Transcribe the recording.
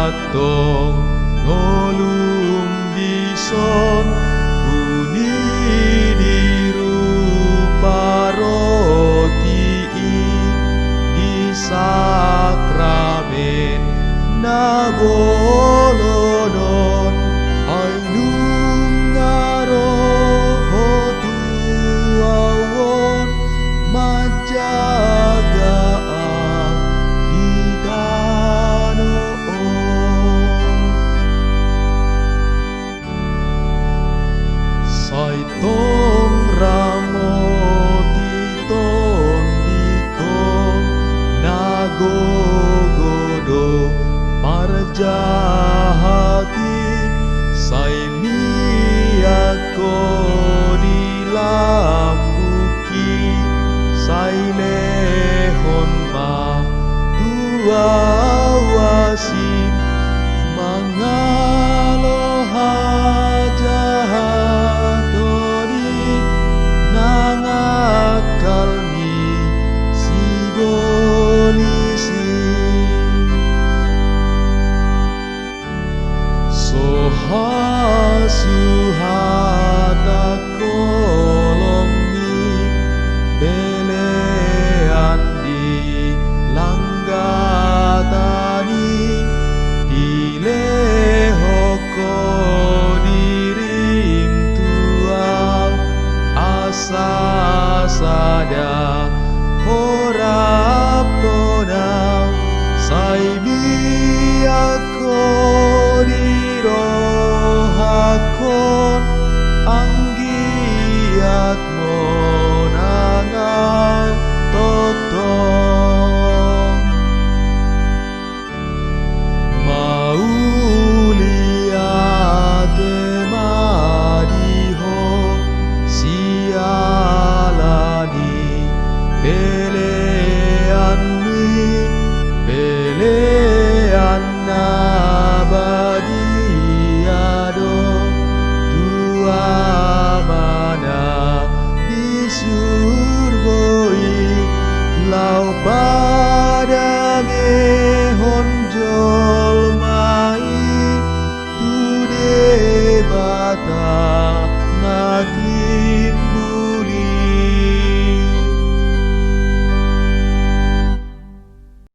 atong ngolum dison puni dirupa roti di sakramen nabolonon ainung ngaroho tuawon majagaan di danoon saitong ramotiton dikong nagogodo parjahati saimiako dilambuki sailehon ma dua wasim mangaloha jahatoni nangakalmi si bolisi sohasuhata kolomni belean di langgatani dilehoko dirim tua asa sada horapona saibiyako diro